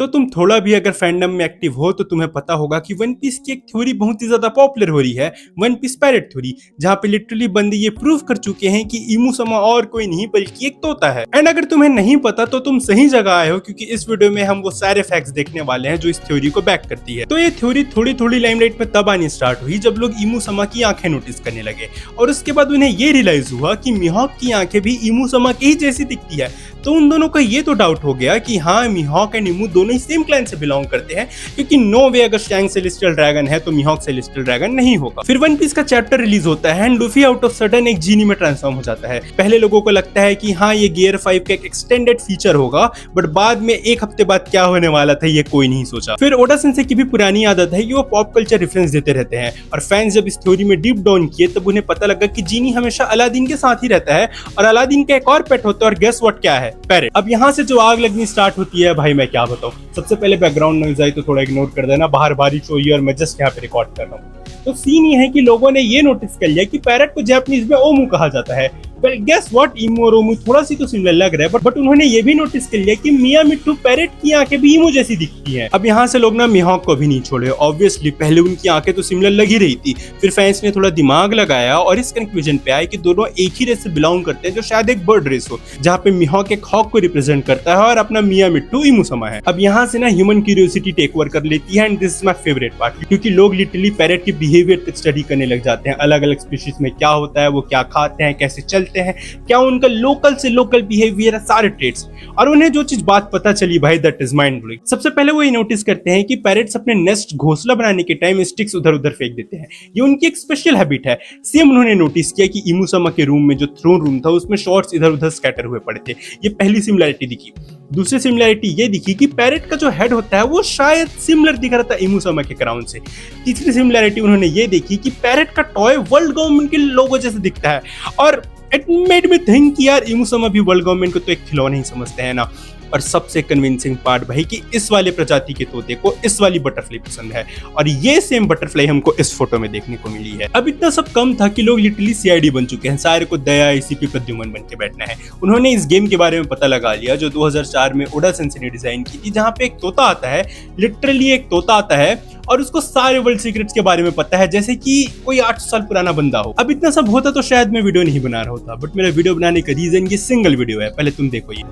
तो तुम थोड़ा भी अगर फैंडम में एक्टिव हो तो तुम्हें पता होगा कि वन पीस की एक थ्योरी बहुत ही ज्यादा पॉपुलर हो रही है, वन पीस पैरेट थ्योरी, जहां पे लिटरली बंदे ये प्रूव कर चुके हैं कि इमू समा और कोई नहीं बल्कि एक तोता है। एंड अगर तुम्हें नहीं पता तो तुम सही जगह आए हो, क्योंकि इस वीडियो में हम वो सारे फैक्ट्स देखने वाले हैं जो इस थ्योरी को बैक करती है। तो ये थ्योरी थोड़ी थोड़ी लाइमलाइट में तब आनी स्टार्ट हुई जब लोग इमू समा की आंखें नोटिस करने लगे, और उसके बाद उन्हें ये रियलाइज हुआ कि मिहॉक की आंखें भी इमू समा की ही जैसी दिखती है। तो उन दोनों का ये तो डाउट हो गया कि हाँ, मिहॉक एंड इमू दोनों ही सेम क्लैन से बिलोंग करते हैं, क्योंकि नो वे अगर शैंक सेलेस्टियल ड्रैगन है तो मिहॉक सेलेस्टियल ड्रैगन नहीं होगा। फिर वन पीस का चैप्टर रिलीज होता है and Luffy out of sudden एक जीनी में ट्रांसफॉर्म हो जाता है। पहले लोगों को लगता है कि हाँ, ये गियर 5 का एक एक्सटेंडेड फीचर होगा, बट बाद में एक हफ्ते बाद क्या होने वाला था ये कोई नहीं सोचा। फिर ओडा सेंसे की भी पुरानी आदत है कि वो पॉप कल्चर रेफरेंस देते रहते हैं, और फैंस जब इस थ्योरी में डीप डाउन किए तब उन्हें पता लगा कि जीनी हमेशा अलादीन के साथ ही रहता है, और अलादीन का एक और पेट होता है, और गेस व्हाट क्या है? पैरेट। अब यहाँ से जो आग लगनी स्टार्ट होती है भाई मैं क्या बताऊं। सबसे पहले बैकग्राउंड नॉइज आई तो थोड़ा इग्नोर कर देना, बाहर बारिश हो रही है और मैं जस्ट यहाँ पे रिकॉर्ड कर रहा हूँ। तो सीन ये है कि लोगों ने ये नोटिस कर लिया कि पैरेट को जापानीज में ओमू कहा जाता है। वेल गेस व्हाट, इमू और ओमू थोड़ा सी तो सिमिलर लग रहा है, बट उन्होंने ये भी नोटिस कर लिया कि मिया मिट्टू पैरेट की आंखें भी इमू जैसी दिखती हैं। अब यहाँ से लोग ना मिहॉक को भी नहीं छोड़े। ऑब्वियसली पहले उनकी आंखें तो सिमिलर लग ही रही थी, फिर फैंस ने थोड़ा दिमाग लगाया और इस कंक्लूजन पे आए कि दोनों एक ही रेस से बिलोंग करते हैं, जो शायद एक बर्ड रेस हो, जहाँ पे मिहॉक एक हॉक को रिप्रेजेंट करता है और अपना मिया मिट्टू इमू समा है। अब यहाँ से ना ह्यूमन क्यूरियोसिटी टेक ओवर कर लेती है, and this is my favourite part, क्योंकि लोग लिटरली पैरेट के बिहेवियर तक स्टडी करने लग जाते हैं। अलग अलग स्पीशीज में क्या होता है, वो क्या खाते हैं, कैसे चलते हैं, क्या उनका लोकल से लोकल बिहेवियर है, सारे ट्रेड्स। और उन्हें जो चीज बात पता चली भाई, दैट इज माइंड ब्लोइंग। सबसे पहले वो ये नोटिस करते हैं कि पैरेट्स अपने नेस्ट घोंसला बनाने के टाइम स्टिक्स उधर उधर फेंक देते हैं। ये उनकी एक स्पेशल हैबिट है। सेम उन्होंने नोटिस किया कि इमू समा के रूम में जो थ्रोन रूम था उसमें शॉर्ट्स इधर उधर स्कैटर हुए पड़े थे। ये पहली सिमिलैरिटी दिखी। दूसरी सिमिलैरिटी ये दिखी कि पैरेट का जो हेड होता है वो शायद सिमिलर दिख रहा था इमू समा के क्राउन से। तीसरी सिमिलैरिटी उन्होंने ये देखी कि पैरेट का टॉय वर्ल्ड गवर्नमेंट के लोगो जैसे दिखता है, और इट मेड मी थिंक कि यार इमू समा भी वर्ल्ड गवर्नमेंट को तो एक खिलौना ही समझते हैं ना। और सबसे कन्विंसिंग पार्ट भाई कि इस वाले प्रजाति के तोते को इस वाली बटरफ्लाई पसंद है, और ये सेम बटरफ्लाई हमको इस फोटो में देखने को मिली है। अब इतना सब कम था कि लोग लिटरली सीआईडी बन चुके हैं, सारे को दया एसीपी प्रद्युमन बन के बैठना है। उन्होंने इस गेम के बारे में पता लगा लिया जो 2004 में ओडा सेंसे ने डिजाइन की थी, जहाँ पे एक तोता आता है, लिटरली एक तोता आता है, और उसको सारे वर्ल्ड सीक्रेट्स के बारे में पता है, जैसे कि कोई 800 साल पुराना बंदा हो। अब इतना सब होता तो शायद मैं वीडियो नहीं बना रहा होता, बट मेरा वीडियो बनाने का रीजन ये सिंगल वीडियो है। पहले तुम देखो ये।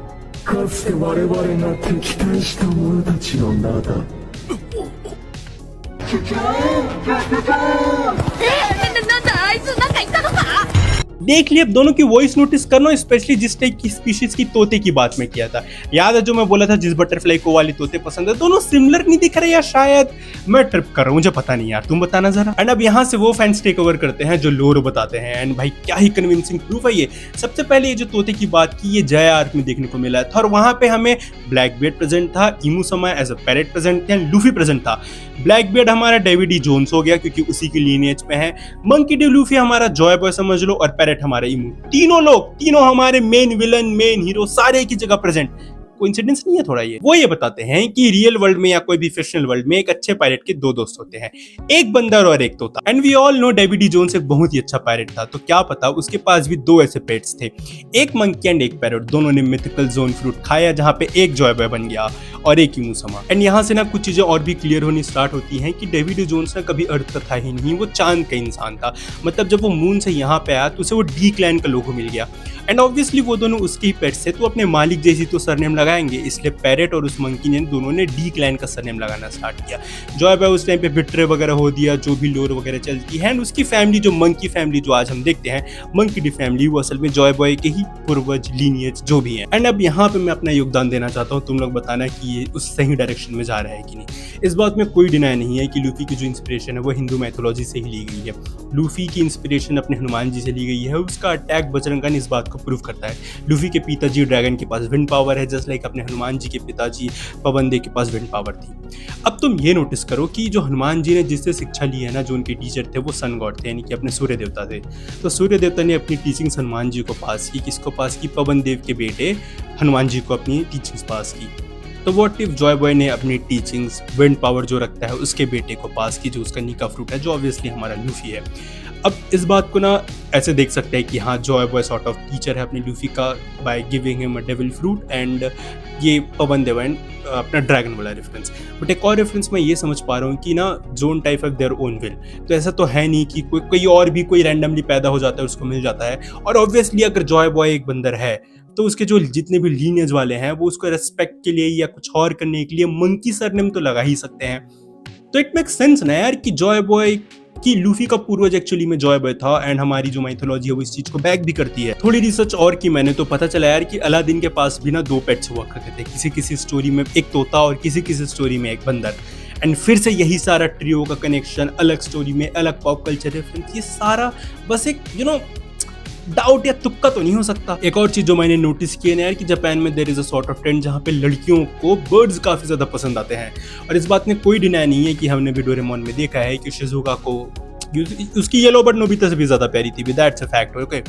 かつて我々が敵対した者たちの名だ。なんだあいつなんか言ったのか。 देख लिया। अब दोनों की वॉइस नोटिस करना, स्पेशली जिस टाइप की स्पीशीज की तोते की बात मैं किया था। याद है जो मैं बोला था जिस बटरफ्लाई को वाली तोते पसंद है, दोनों सिमिलर नहीं दिख रहे, या शायद मैं ट्रिप कर रहा हूँ, मुझे पता नहीं यार, तुम बताना जरा। एंड अब यहाँ से वो फैंस टेक ओवर करते हैं जो लोर बताते हैं, एंड भाई क्या ही कन्विंसिंग प्रूफ है ये। सबसे पहले ये जो तोते की बात की, ये जय आर्क में देखने को मिला था, और वहां पे हमें ब्लैकबियर्ड प्रेजेंट था, इमू समा एज अ पैरेट प्रेजेंट थे, एंड लूफी प्रेजेंट था। ब्लैकबियर्ड हमारा डेविड डी जोन्स हो गया क्योंकि उसी की लीनिएज में है, मंकी डी लूफी हमारा जॉय बॉय समझ लो, और पैरेट हमारा इमू। तीनों लोग, तीनों हमारे मेन विलन, मेन हीरो, सारे एक ही जगह प्रेजेंट। कोइंसिडेंस नहीं है थोड़ा ये। वो ये बताते हैं कि रियल वर्ल्ड में या कोई भी फिक्शनल वर्ल्ड में एक अच्छे पायरेट के दो दोस्त होते हैं, एक बंदर और एक तोता। And we all know David D Jones एक बहुत ही अच्छा पायरेट था, तो क्या पता उसके पास भी दो ऐसे पेट्स थे, एक मंकी एंड एक पैरेट। दोनों ने मिथिकल जोन फ्रूट खाया, जहाँ पे एक जॉय बॉय बन गया और एक इमू समा। एंड यहाँ से ना कुछ चीजें और भी क्लियर होनी स्टार्ट होती हैं कि डेविड डी जोन्स ना कभी अर्थ का था ही नहीं, वो चांद का इंसान था। मतलब जब वो मून से यहाँ पे आया तो उसे वो डी क्लैन का लोगो मिल गया, एंड ऑब्वियसली वो दोनों उसके ही पेट्स थे, तो अपने मालिक जैसी तो सरनेम लगाएंगे, इसलिए पैरेट और उस मंकी ने दोनों ने डी क्लैन का सरनेम लगाना स्टार्ट किया। जॉय बॉय उस टाइम पे बिट्रे वगैरह हो दिया, जो भी लोर वगैरह चलती है, एंड उसकी फैमिली जो मंकी फैमिली जो आज हम देखते हैं, मंकी डी फैमिली, वो असल में जॉय बॉय के ही पूर्वज लीनिएज जो भी है। एंड अब यहाँ पे मैं अपना योगदान देना चाहता हूँ, तुम लोग बताना कि ये उस सही डायरेक्शन में जा रहा है कि नहीं। इस बात में कोई डिनाई नहीं है कि लूफी की जो इंस्पिरेशन है वो हिंदू मैथोलॉजी से ही ली गई है। लूफी की इंस्पिरेशन अपने हनुमान जी से ली गई है, उसका अटैक बजरंगन इस बात को प्रूव करता है। लूफी के पिताजी ड्रैगन के पास विंड पावर है, जस्ट लाइक अपने हनुमान जी के पिताजी पवन देव के पास विंड पावर थी। अब तुम ये नोटिस करो कि जो हनुमान जी ने जिससे शिक्षा ली है ना, जो उनके टीचर थे वो सन गॉड थे, यानी कि अपने सूर्य देवता थे। तो सूर्य देवता ने अपनी टीचिंग्स हनुमान जी को पास की। किसको पास की? पवन देव के बेटे हनुमान जी को अपनी टीचिंग्स पास की। तो व्हाट इफ जॉय बॉय ने अपनी टीचिंग्स विंड पावर जो रखता है उसके बेटे को पास की, जो उसका नीका फ्रूट है, जो ऑब्वियसली हमारा लूफी है। अब इस बात को ना ऐसे देख सकते हैं कि हाँ Joy boy sort of teacher है अपने लूफी का by giving him a devil fruit, and ये पवन देवन अपना ड्रैगन वाला रेफरेंस। बट एक और रेफरेंस मैं ये समझ पा रहा हूँ कि ना zone type of their own will, तो ऐसा तो है नहीं कि कोई और भी कोई रैंडमली पैदा हो जाता है उसको मिल जाता है। और ऑब्वियसली अगर जॉय बॉय एक बंदर है तो उसके जो जितने भी लीनियज वाले हैं वो उसको रेस्पेक्ट के लिए या कुछ और करने के लिए मंकी सरनेम तो लगा ही सकते हैं। तो इट मेक सेंस ना यार कि जॉय बॉय कि लूफी का पूर्वज एक्चुअली में जॉय बॉय था, एंड हमारी जो माइथोलॉजी है वो इस चीज को बैक भी करती है। थोड़ी रिसर्च और की मैंने तो पता चला यार कि अलादीन के पास भी ना 2 पेट्स हुआ करते थे, किसी किसी स्टोरी में एक तोता और किसी किसी स्टोरी में एक बंदर। एंड फिर से यही सारा ट्रियो का कनेक्शन, अलग स्टोरी में अलग पॉप कल्चर रेफरेंस, ये सारा बस एक डाउट या तुक्का तो नहीं हो सकता। एक और चीज जो मैंने नोटिस की है ना यार कि जापान में there is a sort of trend जहाँ पे लड़कियों को बर्ड्स काफी ज्यादा पसंद आते हैं, और इस बात में कोई डिनाई नहीं है कि हमने भी डोरेमोन में देखा है कि शिजुका को उसकी येलो बर्ड नोबिता से भी ज्यादा प्यारी थी, that's a fact, okay.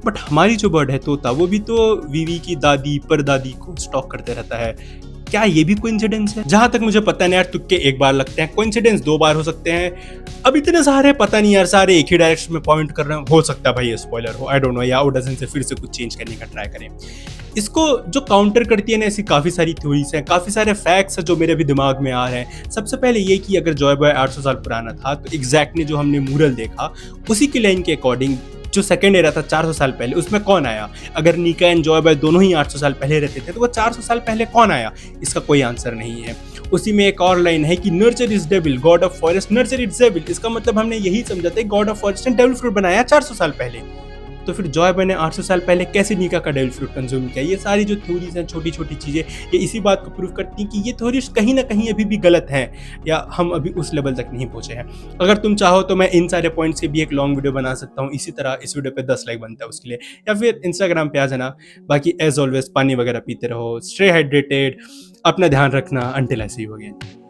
But हमारी जो बर्ड है तोता, वो भी तो वीवी की दादी परदादी को स्टॉक करते रहता है। क्या ये भी कोइंसिडेंस है? जहां तक मुझे पता नहीं यार, तुक्के एक बार लगते हैं, कोइंसिडेंस 2 बार हो सकते हैं। अब इतने सारे पता नहीं यार, सारे एक ही डायरेक्शन में पॉइंट कर रहे हैं, हो सकता है भाई ये स्पॉइलर हो, आई डोंट नो, या ओडासन से फिर से कुछ चेंज करने का ट्राई करें। इसको जो काउंटर करती है ना, ऐसी काफी सारी थ्योरीज हैं, काफी सारे फैक्ट्स हैं जो मेरे भी दिमाग में आ रहे हैं। सबसे पहले ये कि अगर जॉय बॉय 800 साल पुराना था तो एग्जैक्टली जो हमने मूरल देखा उसी की लाइन के अकॉर्डिंग जो सेकंड एरा था 400 साल पहले, उसमें कौन आया? अगर नीका एंड जॉय बॉय दोनों ही 800 साल पहले रहते थे तो वो 400 साल पहले कौन आया? इसका कोई आंसर नहीं है। उसी में एक और लाइन है कि nurture is devil, God of forest nurture is devil. इसका मतलब हमने यही समझा था गॉड ऑफ फॉरेस्ट ने डेविल फ्रूट बनाया 400 साल पहले। तो फिर जॉय बॉय ने 800 साल पहले कैसे नीका का डेविल फ्रूट कंज्यूम किया? ये सारी जो थ्योरीज हैं, छोटी छोटी चीजें, ये इसी बात को प्रूव करती हैं कि ये थ्योरीज कहीं ना कहीं अभी भी गलत हैं, या हम अभी उस लेवल तक नहीं पहुंचे हैं। अगर तुम चाहो तो मैं इन सारे पॉइंट्स से भी एक लॉन्ग वीडियो बना सकता हूँ, इसी तरह इस वीडियो पे 10 लाइक बनता है उसके लिए, या फिर इंस्टाग्राम पे आ जाना। बाकी एज ऑलवेज पानी वगैरह पीते रहो, स्टे हाइड्रेटेड, अपना ध्यान रखना, until I see you again.